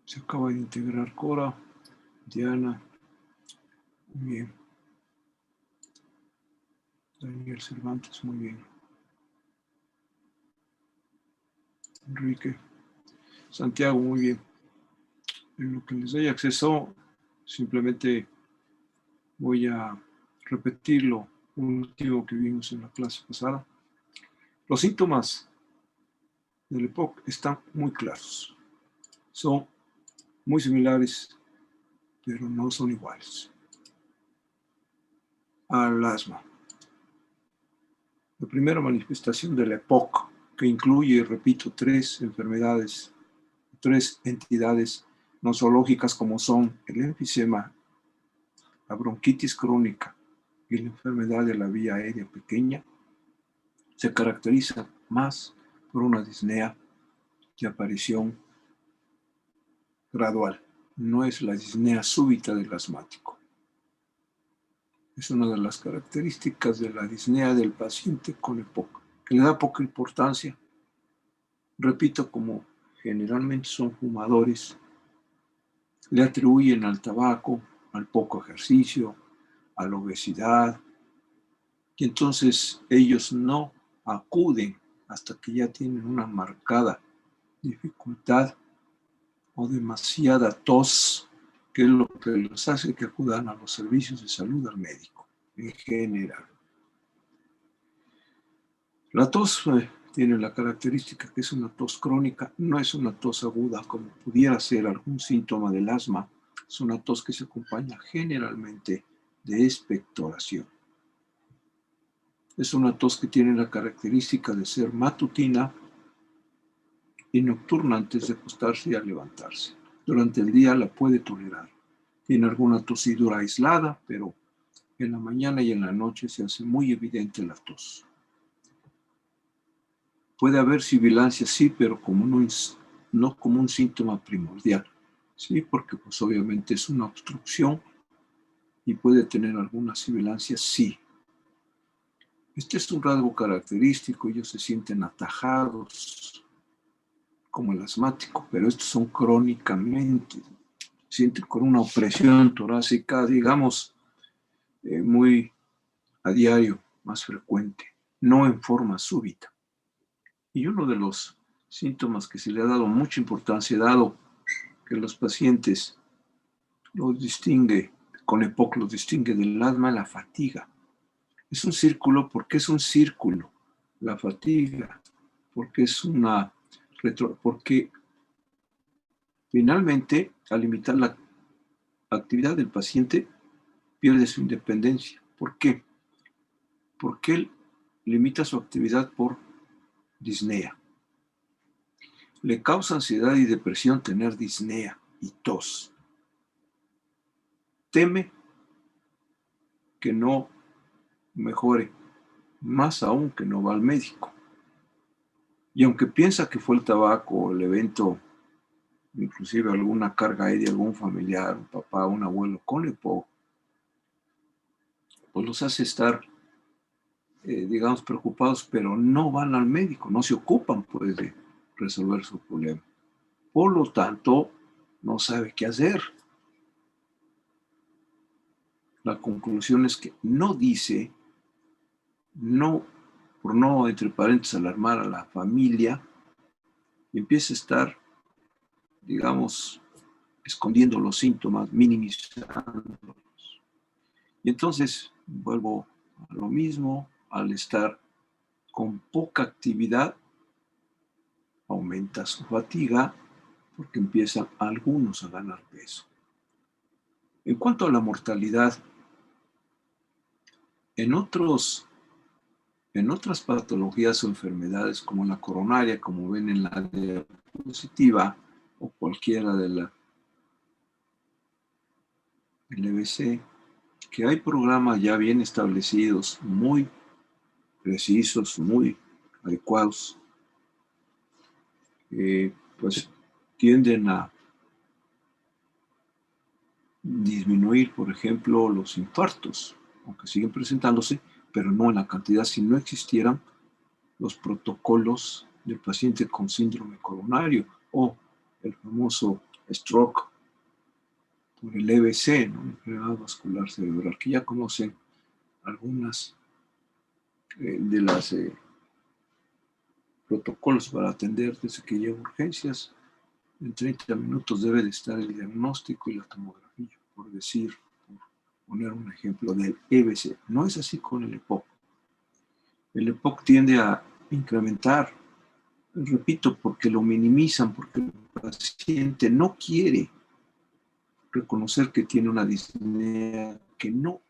Se acaba de integrar Cora, Diana, muy bien. Daniel Cervantes, muy bien. Enrique, Santiago, muy bien. En lo que les doy acceso, simplemente voy a repetir lo último que vimos en la clase pasada. Los síntomas del EPOC están muy claros. Son muy similares, pero no son iguales al asma. La primera manifestación del EPOC, que incluye, repito, 3 enfermedades, 3 entidades nosológicas como son el enfisema, la bronquitis crónica y la enfermedad de la vía aérea pequeña, se caracteriza más por una disnea de aparición gradual. No es la disnea súbita del asmático. Es una de las características de la disnea del paciente con EPOC, que le da poca importancia. Repito, como generalmente son fumadores, le atribuyen al tabaco, al poco ejercicio, a la obesidad, y entonces ellos no acuden hasta que ya tienen una marcada dificultad o demasiada tos, que es lo que les hace que acudan a los servicios de salud al médico en general. La tos tiene la característica que es una tos crónica, no es una tos aguda como pudiera ser algún síntoma del asma, es una tos que se acompaña generalmente de expectoración. Es una tos que tiene la característica de ser matutina y nocturna antes de acostarse y al levantarse. Durante el día la puede tolerar. Tiene alguna tosidura aislada, pero en la mañana y en la noche se hace muy evidente la tos. Puede haber sibilancia, sí, pero no como un síntoma primordial, sí, porque pues obviamente es una obstrucción y puede tener alguna sibilancia, sí. Este es un rasgo característico, ellos se sienten atajados, como el asmático, pero estos son crónicamente, sienten con una opresión torácica, digamos, muy a diario, más frecuente, no en forma súbita. Y uno de los síntomas que se le ha dado mucha importancia, dado que los pacientes los distingue, con EPOC los distingue del asma, la fatiga. Es un círculo, ¿por qué es un círculo? La fatiga, porque es una porque finalmente, al limitar la actividad del paciente, pierde su independencia. ¿Por qué? Porque él limita su actividad por disnea. Le causa ansiedad y depresión tener disnea y tos. Teme que no mejore, más aún que no va al médico. Y aunque piensa que fue el tabaco o el evento, inclusive alguna carga aérea, algún familiar, un papá, un abuelo con EPOC, pues los hace estar, digamos, preocupados, pero no van al médico, no se ocupan pues de resolver su problema. Por lo tanto, no sabe qué hacer. La conclusión es que no dice, no, por no, entre paréntesis, alarmar a la familia, y empieza a estar, digamos, escondiendo los síntomas, minimizándolos. Y entonces vuelvo a lo mismo, al estar con poca actividad, aumenta su fatiga porque empiezan algunos a ganar peso. En cuanto a la mortalidad, en otras patologías o enfermedades como la coronaria, como ven en la diapositiva, o cualquiera de la LBC, que hay programas ya bien establecidos, muy precisos, muy adecuados, pues tienden a disminuir, por ejemplo, los infartos, aunque siguen presentándose, pero no en la cantidad. Si no existieran los protocolos del paciente con síndrome coronario o el famoso stroke por el EBC, ¿no? Enfermedad vascular cerebral, que ya conocen algunas de las protocolos para atender desde que llega a urgencias. En 30 minutos debe de estar el diagnóstico y la tomografía, por decir, por poner un ejemplo del EBC. No es así con el EPOC. El EPOC tiende a incrementar, repito, porque lo minimizan, porque el paciente no quiere reconocer que tiene una disnea que no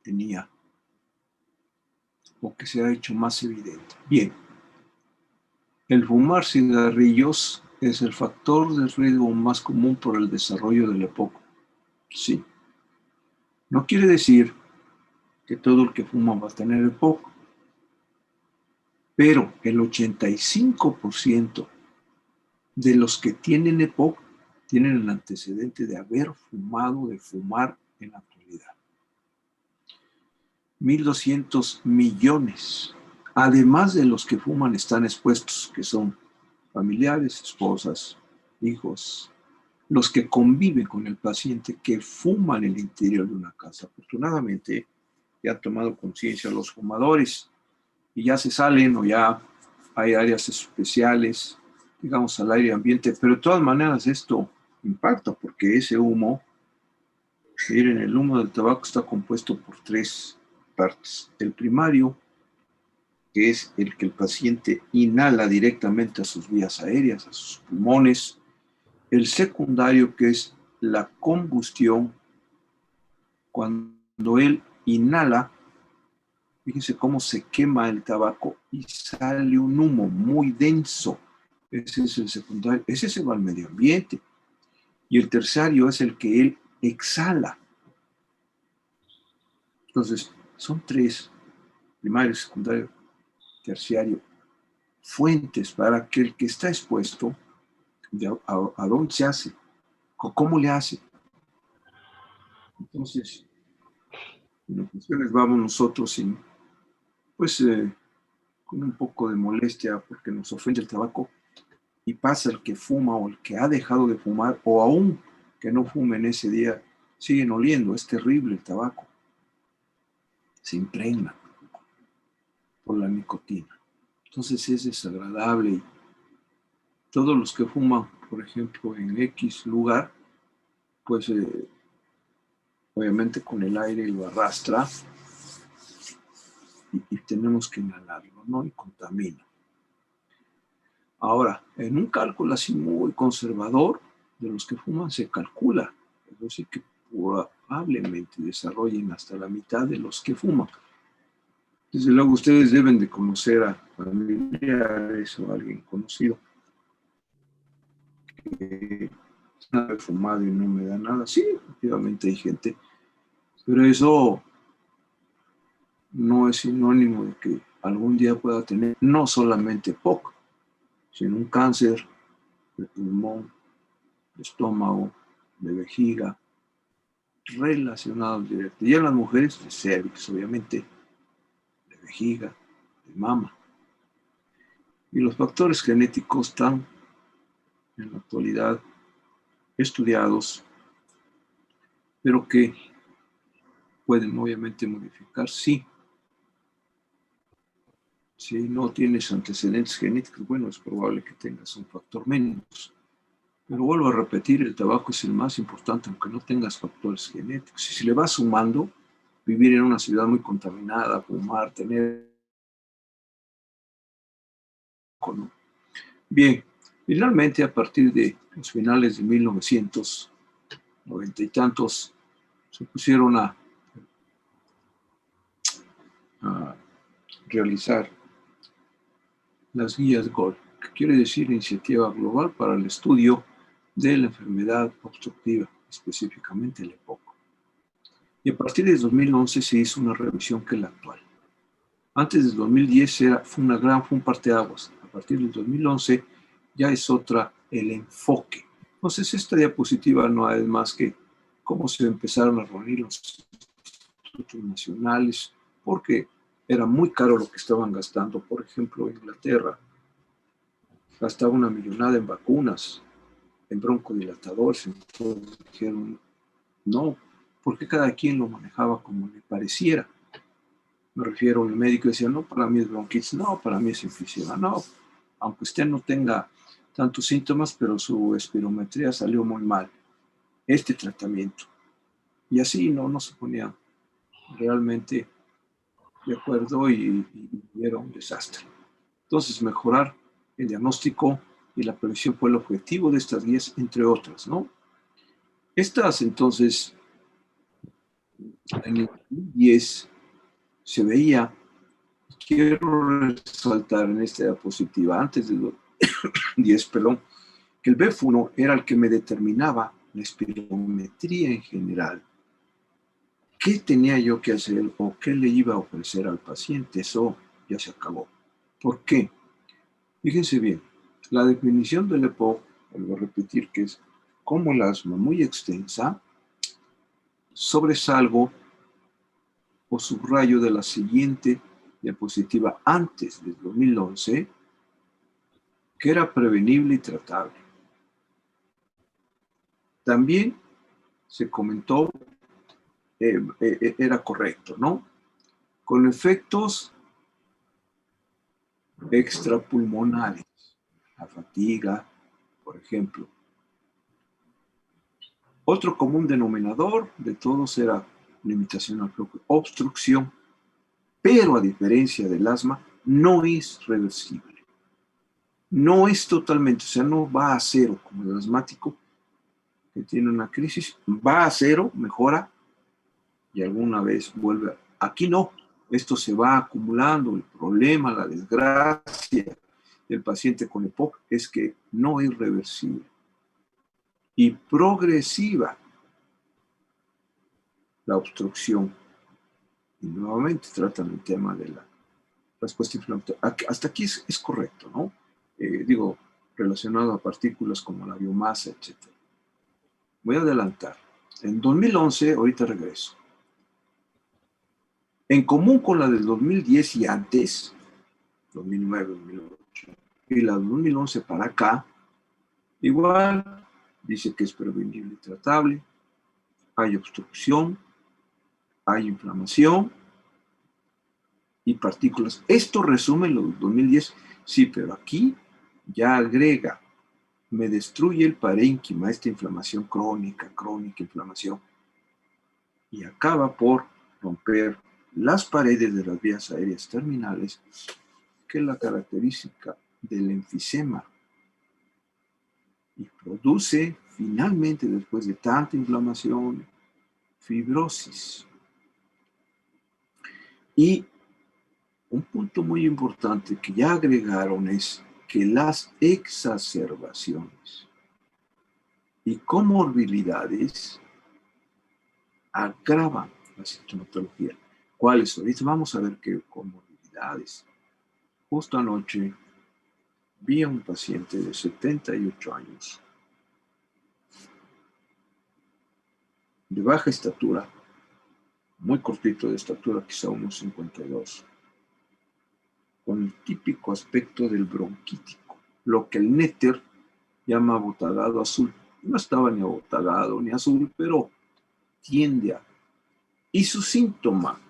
tenía o que se ha hecho más evidente. Bien, el fumar cigarrillos es el factor de riesgo más común por el desarrollo del EPOC. Sí. No quiere decir que todo el que fuma va a tener EPOC, pero el 85% de los que tienen EPOC tienen el antecedente de haber fumado, de fumar en la actualidad. 1.200 millones. Además de los que fuman, están expuestos, que son familiares, esposas, hijos, los que conviven con el paciente, que fuman en el interior de una casa. Afortunadamente, ya han tomado conciencia los fumadores y ya se salen o ya hay áreas especiales, digamos, al aire ambiente, pero de todas maneras esto impacta porque ese humo, miren, el humo del tabaco está compuesto por 3 partes. El primario, que es el que el paciente inhala directamente a sus vías aéreas, a sus pulmones. El secundario, que es la combustión, cuando él inhala, fíjense cómo se quema el tabaco y sale un humo muy denso. Ese es el secundario, ese se va al medio ambiente. Y el terciario es el que él exhala. Entonces, son 3, primario, secundario, terciario, fuentes para que el que está expuesto, a dónde se hace, cómo le hace. Entonces, en ocasiones vamos nosotros sin, pues, con un poco de molestia porque nos ofende el tabaco y pasa el que fuma o el que ha dejado de fumar o aún que no fume en ese día, siguen oliendo, es terrible el tabaco. Se impregna por la nicotina. Entonces es desagradable y todos los que fuman, por ejemplo, en X lugar, pues obviamente con el aire lo arrastra y tenemos que inhalarlo, ¿no? Y contamina. Ahora, en un cálculo así muy conservador, de los que fuman se calcula, es decir, que probablemente desarrollen hasta la mitad de los que fuman. Desde luego ustedes deben de conocer a familiares o a alguien conocido que no he fumado y no me da nada. Sí, efectivamente hay gente, pero eso no es sinónimo de que algún día pueda tener no solamente POC, sino un cáncer de pulmón, de estómago, de vejiga, relacionados directos. Y en las mujeres, de cervix, obviamente, de vejiga, de mama. Y los factores genéticos están en la actualidad estudiados, pero que pueden obviamente modificar, sí. Si no tienes antecedentes genéticos, bueno, es probable que tengas un factor menos. Pero vuelvo a repetir, el tabaco es el más importante, aunque no tengas factores genéticos. Y si le vas sumando, vivir en una ciudad muy contaminada, fumar, tener... Bien, finalmente a partir de los finales de 1990 y tantos, se pusieron a realizar las guías GOL, que quiere decir Iniciativa Global para el Estudio de la Enfermedad Obstructiva, específicamente el EPOC. Y a partir de 2011 se hizo una revisión que es la actual. Antes de 2010 fue un parteaguas. A partir del 2011 ya es otra el enfoque. Entonces esta diapositiva no es más que cómo se empezaron a reunir los institutos nacionales, porque era muy caro lo que estaban gastando. Por ejemplo, Inglaterra gastaba 1 millonada en vacunas. en broncodilatadores. Entonces dijeron, no, porque cada quien lo manejaba como le pareciera. Me refiero, el médico decía, no, para mí es bronquitis, no, para mí es enfisema, no, aunque usted no tenga tantos síntomas, pero su espirometría salió muy mal, este tratamiento. Y así no se ponía realmente de acuerdo y era un desastre. Entonces, mejorar el diagnóstico y la prevención fue el objetivo de estas guías, entre otras, ¿no? Estas, entonces, en el 2010 se veía, quiero resaltar en esta diapositiva, antes de 2010, perdón, que el BEF1 era el que me determinaba la espirometría en general. ¿Qué tenía yo que hacer o qué le iba a ofrecer al paciente? Eso ya se acabó. ¿Por qué? Fíjense bien, la definición del EPOC, vuelvo a repetir que es como el asma muy extensa, sobresalgo o subrayo de la siguiente diapositiva antes del 2011, que era prevenible y tratable. También se comentó, era correcto, ¿no? Con efectos extrapulmonares, la fatiga, por ejemplo. Otro común denominador de todos era limitación al flujo, obstrucción, pero a diferencia del asma, no es reversible. No es totalmente, o sea, no va a cero como el asmático que tiene una crisis, va a cero, mejora y alguna vez vuelve. Aquí no, esto se va acumulando. El problema, la desgracia del paciente con EPOC es que no es reversible y progresiva la obstrucción. Y nuevamente tratan el tema de la respuesta inflamatoria. Hasta aquí es correcto, ¿no? Digo, relacionado a partículas como la biomasa, etc. Voy a adelantar. En 2011, ahorita regreso. En común con la del 2010 y antes, 2009, 2008, y la del 2011 para acá, igual dice que es prevenible y tratable, hay obstrucción, hay inflamación y partículas. Esto resume lo del 2010, sí, pero aquí ya agrega, me destruye el parénquima, esta inflamación crónica, inflamación, y acaba por romper las paredes de las vías aéreas terminales, que es la característica del enfisema, y produce finalmente, después de tanta inflamación, fibrosis. Y un punto muy importante que ya agregaron es que las exacerbaciones y comorbilidades agravan la sintomatología. ¿Cuáles? Ahorita vamos a ver qué comorbilidades. Justo anoche vi a un paciente de 78 años, de baja estatura, muy cortito de estatura, quizá unos 52, con el típico aspecto del bronquítico, lo que el néter llama abotagado azul. No estaba ni abotagado ni azul, pero tiende a. Y su síntoma,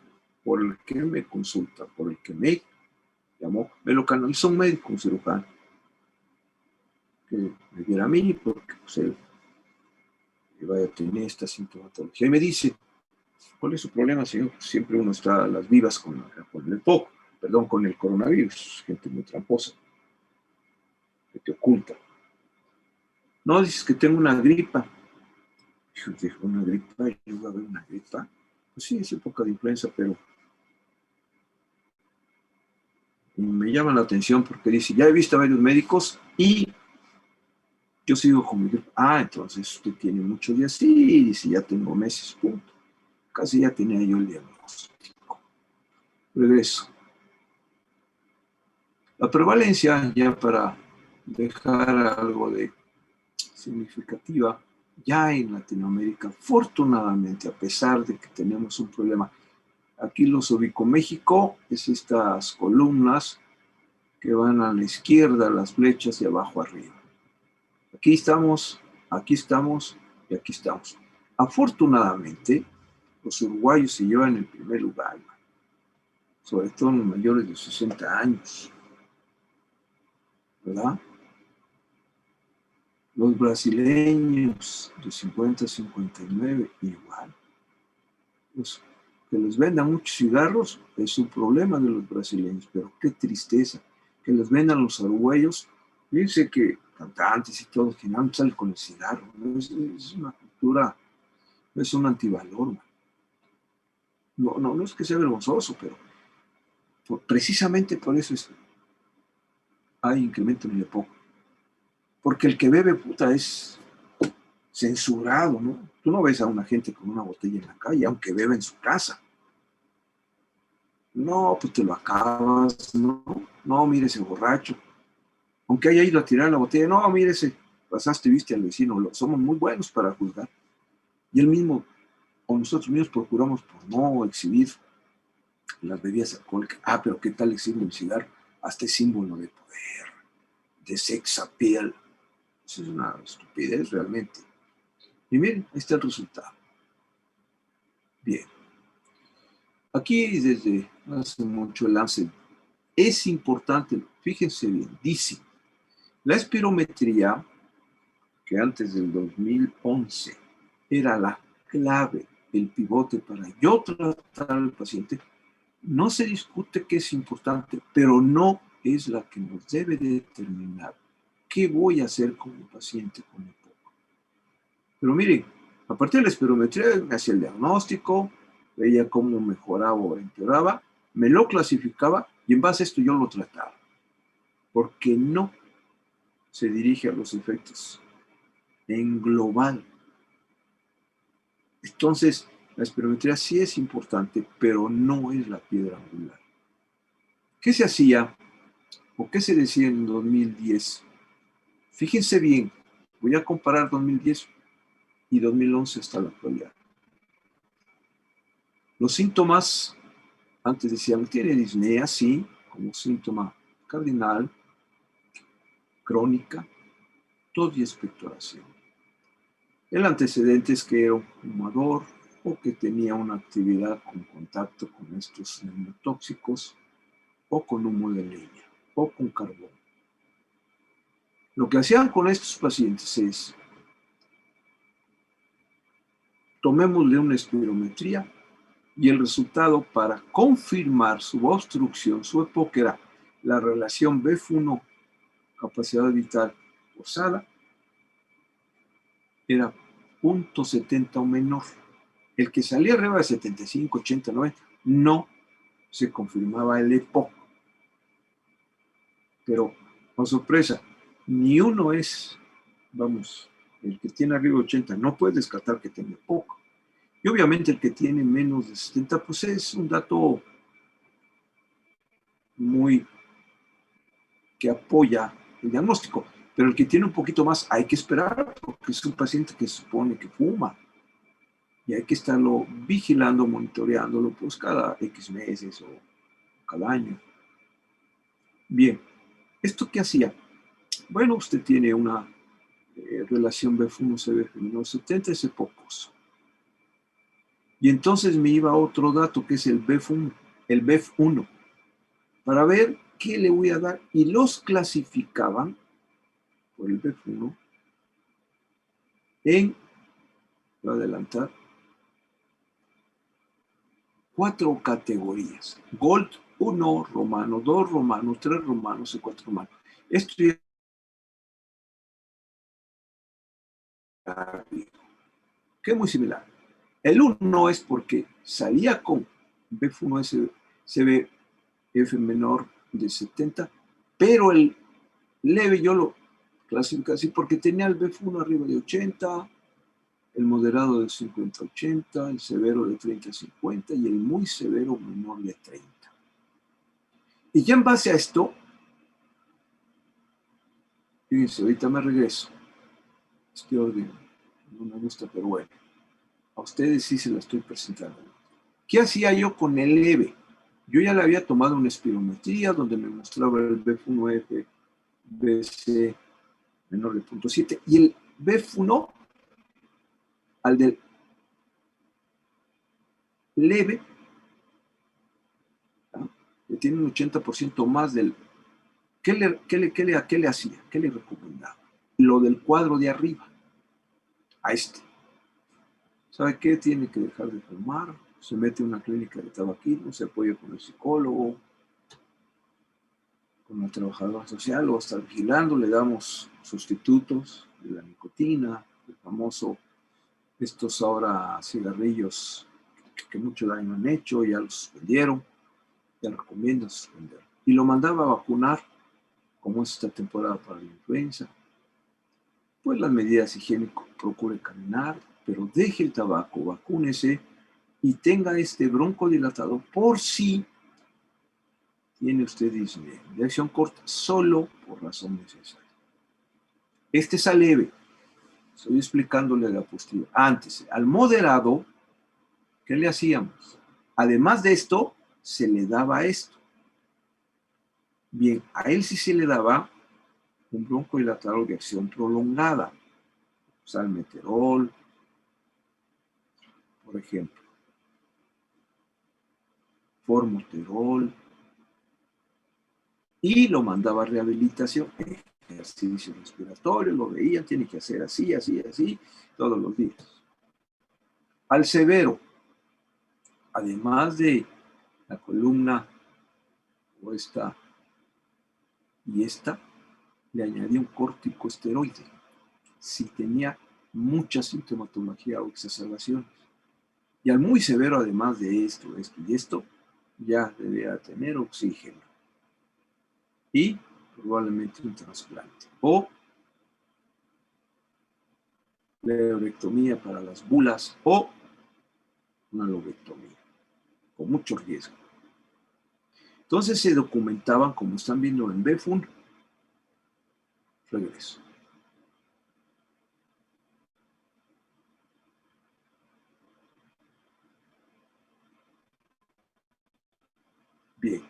por el que me consulta, por el que me llamó, me lo canalizó un médico, un cirujano, que me diera a mí, porque pues, él iba a tener esta sintomatología. Y me dice, ¿cuál es su problema, señor? Pues siempre uno está a las vivas con el EPOC, perdón, con el coronavirus, gente muy tramposa, que te oculta. No, dices que tengo una gripa. Yo dije, ¿una gripa? ¿Yo iba a ver una gripa? Pues sí, es época de influenza, pero me llama la atención porque dice, ya he visto a varios médicos y yo sigo con mi gripa. Ah, entonces usted tiene muchos días. Sí, dice, ya tengo meses, punto. Casi ya tenía yo el diagnóstico. Regreso. La prevalencia, ya para dejar algo de significativa, ya en Latinoamérica, afortunadamente, a pesar de que tenemos un problema, aquí los ubico. México es estas columnas que van a la izquierda, las flechas, y abajo arriba. Aquí estamos aquí estamos y aquí estamos. Afortunadamente, los uruguayos se llevan el primer lugar, sobre todo los mayores de 60 años, ¿verdad? Los brasileños de 50 a 59, igual. Los que les vendan muchos cigarros es un problema de los brasileños, pero qué tristeza. Que les vendan los uruguayos, fíjense que cantantes y todo, que no salen con el cigarro, ¿no? Es una cultura, es un antivalor. No es que sea vergonzoso, pero precisamente por eso hay incremento en el poco. Porque el que bebe, puta, es censurado, ¿no? Tú no ves a una gente con una botella en la calle, aunque bebe en su casa. No, pues te lo acabas, no, mire ese borracho. Aunque haya ido a tirar la botella, no, mire ese, pasaste, viste al vecino, somos muy buenos para juzgar. Y él mismo, o nosotros mismos procuramos por no exhibir las bebidas alcohólicas. Ah, pero ¿qué tal exhibir el cigarro? Hasta es símbolo de poder, de sex appeal. Eso es una estupidez realmente. Y miren, ahí está el resultado. Bien. Aquí desde hace mucho el Lancet es importante, fíjense bien, dice, la espirometría, que antes del 2011 era la clave, el pivote para yo tratar al paciente, no se discute que es importante, pero no es la que nos debe determinar qué voy a hacer con el paciente con EPOC. Pero miren, a partir de la espirometría me hacía el diagnóstico, veía cómo mejoraba o empeoraba, me lo clasificaba y en base a esto yo lo trataba. Porque no se dirige a los efectos en global. Entonces, la espirometría sí es importante, pero no es la piedra angular. ¿Qué se hacía o qué se decía en 2010? Fíjense bien, voy a comparar 2010 y 2011 hasta la actualidad. Los síntomas, antes decían, tiene disnea, sí, como síntoma cardinal, crónica, tos y expectoración. El antecedente es que era un fumador o que tenía una actividad con contacto con estos neurotóxicos o con humo de leña o con carbón. Lo que hacían con estos pacientes es, tomémosle una espirometría y el resultado para confirmar su obstrucción, su EPOC, era la relación BF1, capacidad vital forzada, era 0.70 o menor. El que salía arriba de 75, 80, 90, no se confirmaba el EPOC. Pero, con sorpresa, ni uno es, vamos, el que tiene arriba de 80, no puede descartar que tenga EPOC. Y obviamente el que tiene menos de 70, pues es un dato muy que apoya el diagnóstico. Pero el que tiene un poquito más hay que esperar porque es un paciente que se supone que fuma. Y hay que estarlo vigilando, monitoreándolo pues cada X meses o cada año. Bien, ¿esto qué hacía? Bueno, usted tiene una relación BF1-CBF menos 70, ese pocos. Y entonces me iba a otro dato que es el BF1, para ver qué le voy a dar. Y los clasificaban por el BF1 en, voy a adelantar, 4 categorías. Gold 1 romano, 2 romanos, 3 romanos y 4 romanos. Esto ya que es muy similar. El 1 es porque salía con BF1 CBF menor de 70, pero el leve yo lo clasifico así porque tenía el BF1 arriba de 80, el moderado de 50-80, el severo de 30-50 y el muy severo menor de 30. Y ya en base a esto, fíjense, ahorita me regreso. Este orden no me gusta, pero bueno, a ustedes sí se la estoy presentando. ¿Qué hacía yo con el leve? Yo ya le había tomado una espirometría donde me mostraba el BF1F, BC menor de 0.7 y el BEF1 al del leve, ¿no? Que tiene un 80% más del... ¿Qué le hacía? ¿Qué le recomendaba? Lo del cuadro de arriba, a este. ¿Sabe qué? Tiene que dejar de fumar, se mete en una clínica de tabaquismo, se apoya con el psicólogo, con la trabajadora social, lo va a estar vigilando, le damos sustitutos de la nicotina, el famoso, estos ahora cigarrillos que mucho daño han hecho, ya los suspendieron, ya recomiendan suspender. Y lo mandaba a vacunar, como es esta temporada para la influenza. Pues las medidas higiénicas, procure caminar, pero deje el tabaco, vacúnese y tenga este broncodilatador por si tiene usted disnea de acción corta, solo por razón necesaria. Este es al leve, estoy explicándole la postura. Antes, al moderado, ¿qué le hacíamos? Además de esto, se le daba esto. Bien, a él sí se le daba un broncodilatador de acción prolongada, salmeterol, por ejemplo, formoterol, y lo mandaba a rehabilitación, ejercicio respiratorio, lo veían, tiene que hacer así, así, así, todos los días. Al severo, además de la columna o esta y esta, le añadía un corticosteroide si tenía mucha sintomatología o exacerbaciones. Y al muy severo, además de esto, esto y esto, ya debía tener oxígeno y probablemente un trasplante o leurectomía para las bulas o una lobectomía, con mucho riesgo. Entonces se documentaban, como están viendo en BEF1, regreso. Bien.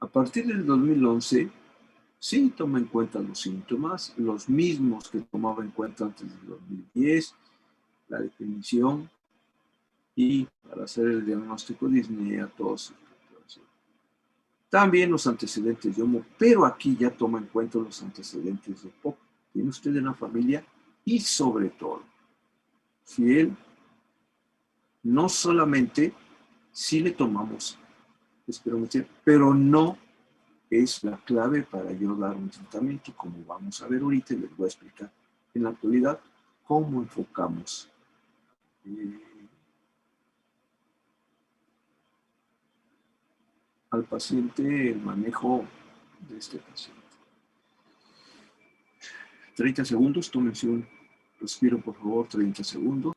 A partir del 2011, sí toma en cuenta los síntomas, los mismos que tomaba en cuenta antes del 2010, la definición y para hacer el diagnóstico de disnea, tos. También los antecedentes de homo, pero aquí ya toma en cuenta los antecedentes de POC. Tiene usted en la familia y sobre todo, si él no solamente, si le tomamos espirometría, pero no es la clave para yo dar un tratamiento, como vamos a ver ahorita, y les voy a explicar en la actualidad cómo enfocamos al paciente el manejo de este paciente. 30 segundos, tómense un respiro, por favor, 30 segundos.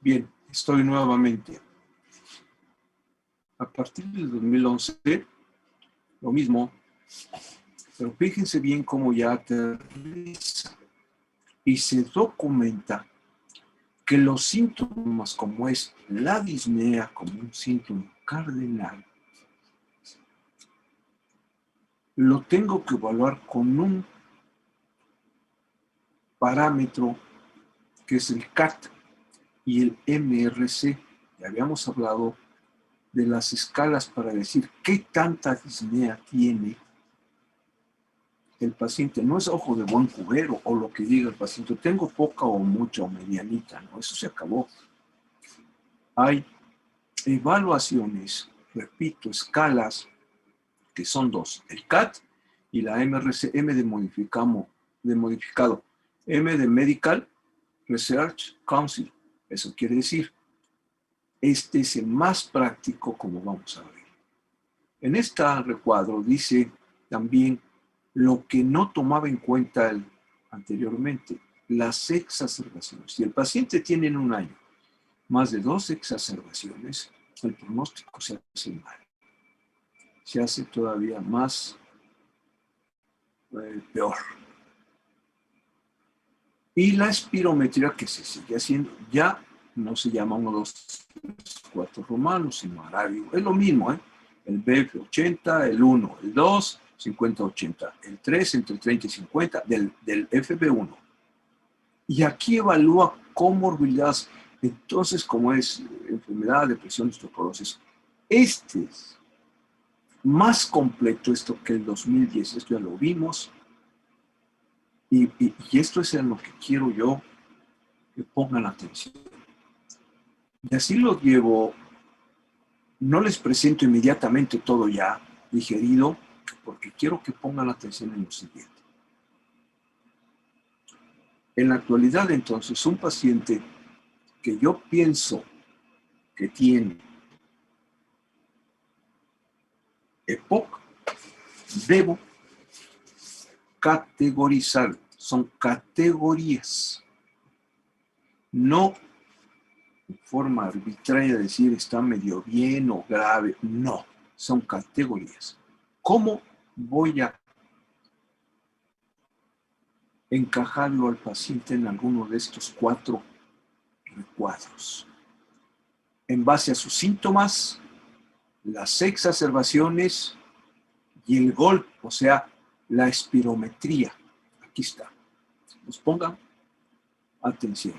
Bien, estoy nuevamente. A partir del 2011, lo mismo, pero fíjense bien cómo ya aterriza y se documenta que los síntomas como es la disnea como un síntoma cardenal, lo tengo que evaluar con un parámetro que es el CAT y el MRC. Ya habíamos hablado de las escalas para decir qué tanta disnea tiene el paciente. No es ojo de buen cubero o lo que diga el paciente, tengo poca o mucha o medianita, no, eso se acabó. Hay evaluaciones, repito, escalas, que son dos, el CAT y la MRC, M de modificado, M de Medical Research Council. Eso quiere decir, este es el más práctico como vamos a ver. En este recuadro dice también lo que no tomaba en cuenta anteriormente, las exacerbaciones. Si el paciente tiene en un año más de 2 exacerbaciones, el pronóstico se hace mal. Se hace todavía más peor. Y la espirometría que se sigue haciendo ya no se llama 1, 2, 3, 4 romanos, sino arábigo. Es lo mismo, ¿eh? El BF80, el 1, el 2, 50-80, el 3 entre 30 y 50 del FB1. Y aquí evalúa comorbilidades. Entonces, como es enfermedad, depresión, osteoporosis, este es más completo esto que el 2010. Esto ya lo vimos. Y esto es en lo que quiero yo que pongan atención. Y así lo llevo. No les presento inmediatamente todo ya digerido, porque quiero que pongan atención en lo siguiente. En la actualidad, entonces, un paciente que yo pienso que tiene EPOC, debo categorizar. Son categorías. No en forma arbitraria decir está medio bien o grave. No, son categorías. ¿Cómo voy a encajarlo al paciente en alguno de estos 4 recuadros? En base a sus síntomas, las exacerbaciones y el GOLP, o sea, la espirometría. Aquí está. Nos pongan atención.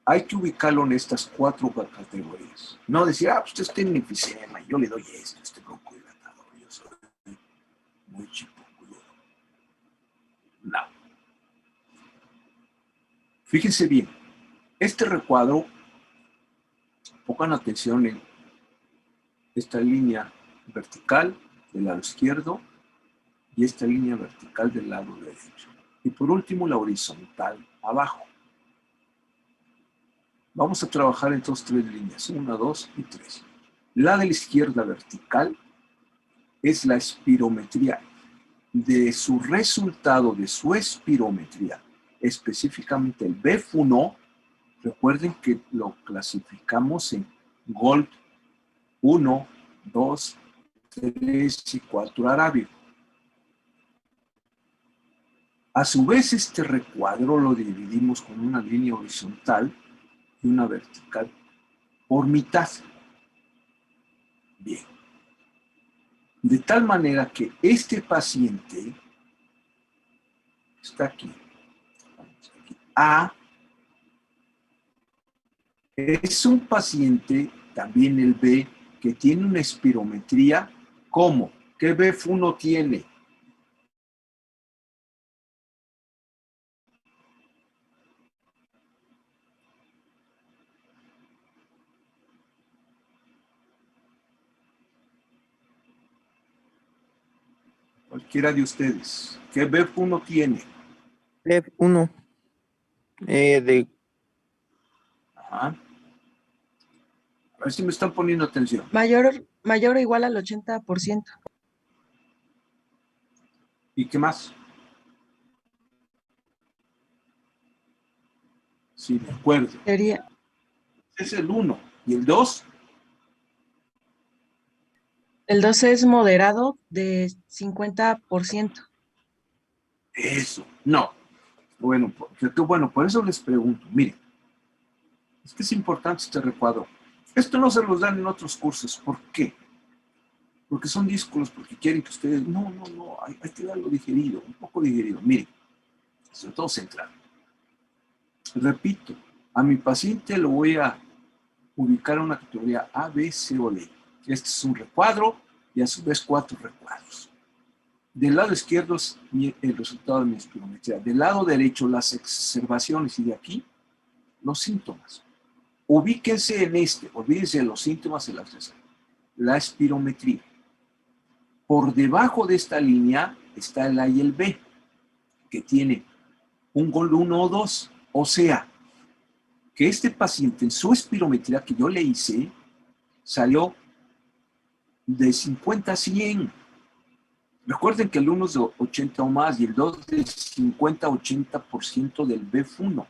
Hay que ubicarlo en estas 4 categorías. No decir, pues usted tiene enfisema, yo le doy esto, este broncohilatador, yo soy muy chipocudo. No. Fíjense bien, este recuadro, pongan atención en esta línea vertical del lado izquierdo y esta línea vertical del lado derecho. Y por último, la horizontal abajo. Vamos a trabajar en 3 líneas, 1, 2 y 3. La de la izquierda vertical es la espirometría. De su resultado, de su espirometría, específicamente el BF1, recuerden que lo clasificamos en GOLD 1, 2, 3 y 4 arábigo. A su vez, este recuadro lo dividimos con una línea horizontal y una vertical por mitad. Bien. De tal manera que este paciente está aquí. A es un paciente, también el B, que tiene una espirometría. ¿Cómo? ¿Qué BF1 tiene? Cualquiera de ustedes. ¿Qué BF1 tiene? BF1 de Ajá. A ver si me están poniendo atención. Mayor o igual al 80%. ¿Y qué más? Sí, de acuerdo. Sería Es el 1. ¿Y el 2? El 12 es moderado de 50%. Eso, no. Bueno, por eso les pregunto, miren, es que es importante este recuadro. Esto no se los dan en otros cursos. ¿Por qué? Porque son díscolos, porque quieren que ustedes... No, hay que darlo digerido, un poco digerido. Miren, sobre todo central. Repito, a mi paciente lo voy a ubicar en una categoría A, B, C o D. Este es un recuadro y a su vez 4 recuadros. Del lado izquierdo es el resultado de mi espirometría. Del lado derecho las exacerbaciones y de aquí los síntomas. Ubíquense en este, olvídense de los síntomas y la espirometría. Por debajo de esta línea está el A y el B, que tiene un GOL 1 o 2. O sea, que este paciente en su espirometría que yo le hice salió de 50 a 100. Recuerden que el 1 es de 80 o más y el 2 de 50 a 80% del BF1.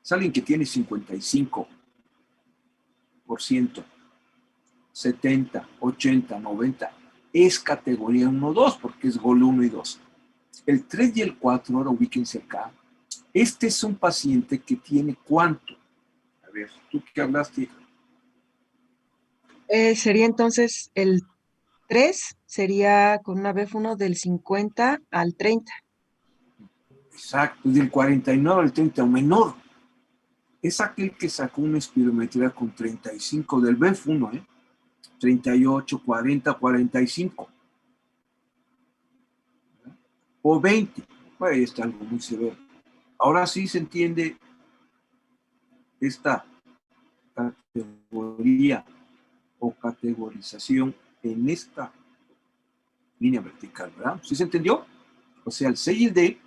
Es alguien que tiene 55%, 70, 80, 90. Es categoría 1-2 porque es GOL 1 y 2. El 3 y el 4, ahora ubíquense acá. Este es un paciente que tiene ¿cuánto? A ver, ¿tú qué hablaste? Sería entonces el 3, sería con una BF1 del 50 al 30. Exacto, del 49 al 30 o menor. Es aquel que sacó una espirometría con 35 del BF1, 38, 40, 45. O 20. Pues ahí está algo muy severo. Ahora sí se entiende esta categoría o categorización en esta línea vertical, ¿verdad? ¿Sí se entendió? O sea, el C y el D,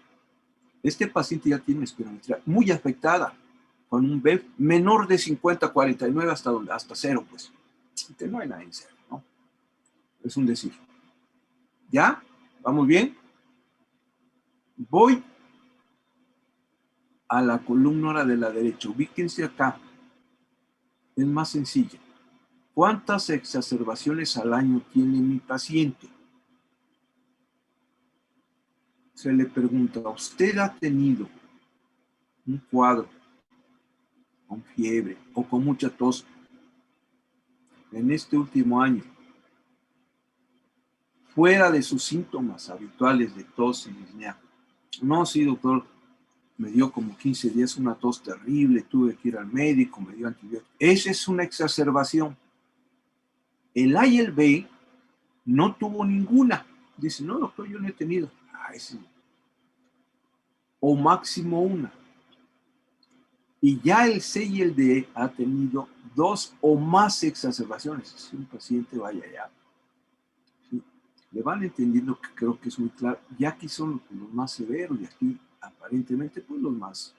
este paciente ya tiene una espirometría muy afectada, con un BEF menor de 50 a 49 hasta 0, pues. Que no hay nada en 0, ¿no? Es un decir. ¿Ya? ¿Vamos bien? Voy a la columna de la derecha. Ubíquense acá. Es más sencilla. ¿Cuántas exacerbaciones al año tiene mi paciente? Se le pregunta, ¿usted ha tenido un cuadro con fiebre o con mucha tos en este último año, fuera de sus síntomas habituales de tos y disnea? No, sí, doctor, me dio como 15 días una tos terrible, tuve que ir al médico, me dio antibióticos. Esa es una exacerbación. El A y el B no tuvo ninguna. Dice, no, doctor, yo no he tenido. Ay, sí. O máximo una. Y ya el C y el D ha tenido 2 o más exacerbaciones. Si un paciente vaya allá, ¿sí? Le van entendiendo que creo que es muy claro. Y aquí son los más severos y aquí aparentemente pues los más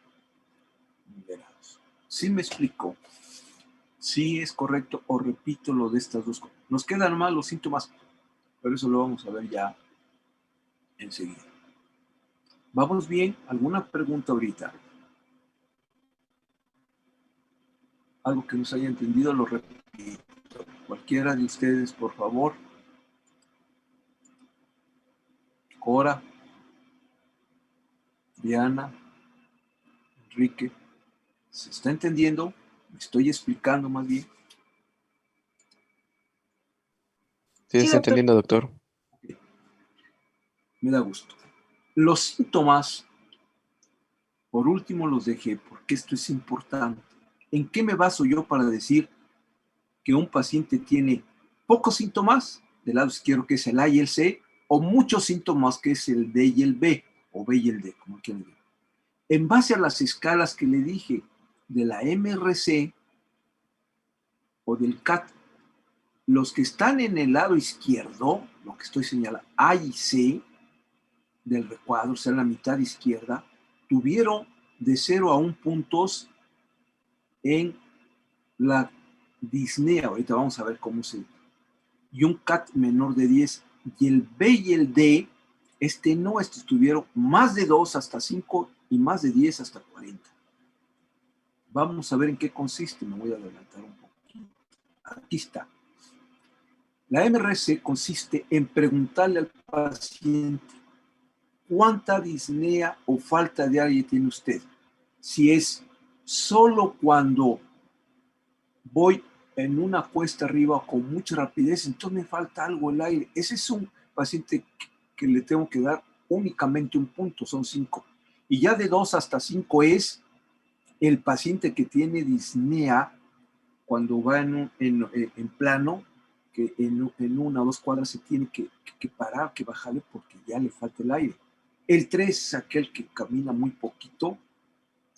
moderados. ¿Sí me explico? Sí es correcto o repito lo de estas dos cosas. Nos quedan más los síntomas, pero eso lo vamos a ver ya enseguida. ¿Vamos bien? ¿Alguna pregunta ahorita? Algo que nos haya entendido, lo repito. Cualquiera de ustedes, por favor. Cora, Diana, Enrique. ¿Se está entendiendo? ¿Me estoy explicando más bien? Sí, Sí, está doctor. entendiendo, doctor. Me da gusto. Los síntomas, por último los dejé porque esto es importante. ¿En qué me baso yo para decir que un paciente tiene pocos síntomas, del lado izquierdo que es el A y el C, o muchos síntomas que es el D y el B, o B y el D, como quieran decir? En base a las escalas que le dije de la MRC o del CAT, los que están en el lado izquierdo, lo que estoy señalando, A y C del recuadro, o sea, la mitad izquierda, tuvieron de 0 a 1 puntos en la disnea. Ahorita vamos a ver cómo se... Y un CAT menor de 10. Y el B y el D, estos tuvieron más de 2 hasta 5 y más de 10 hasta 40. Vamos a ver en qué consiste. Me voy a adelantar un poquito. Aquí está. La MRC consiste en preguntarle al paciente cuánta disnea o falta de aire tiene usted. Si es solo cuando voy en una cuesta arriba con mucha rapidez, entonces me falta algo el aire. Ese es un paciente que le tengo que dar únicamente un punto, son 5. Y ya de 2 hasta 5 es el paciente que tiene disnea cuando va en plano, que en 1 o 2 cuadras se tiene que parar, que bajarle porque ya le falta el aire. El 3 es aquel que camina muy poquito,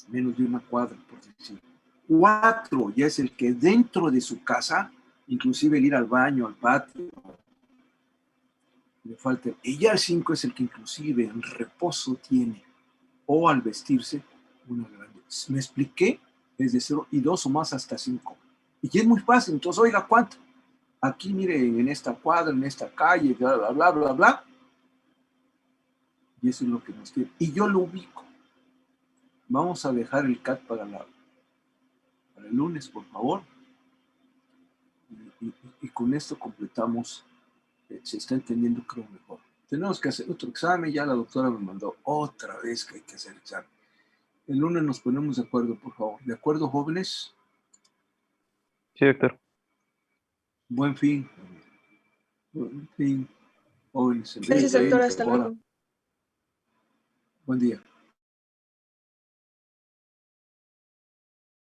menos de 1 cuadra, por decir. 4 ya es el que dentro de su casa, inclusive el ir al baño, al patio, le falta. Y ya el 5 es el que inclusive en reposo tiene, o al vestirse, una grande. ¿Me expliqué? Es de 0 y 2 o más hasta 5. Y es muy fácil. Entonces, oiga, ¿cuánto? Aquí, mire, en esta cuadra, en esta calle, bla, bla, bla, bla, bla. Y eso es lo que nos quiere. Y yo lo ubico. Vamos a dejar el CAT para el lunes, por favor. Y con esto completamos. Se está entendiendo, creo, mejor. Tenemos que hacer otro examen. Ya la doctora me mandó otra vez que hay que hacer el examen. El lunes nos ponemos de acuerdo, por favor. ¿De acuerdo, jóvenes? Sí, doctor. Buen fin. Buen fin, jóvenes. Gracias, Enrique, doctor. Hasta ahora. luego. Buen día.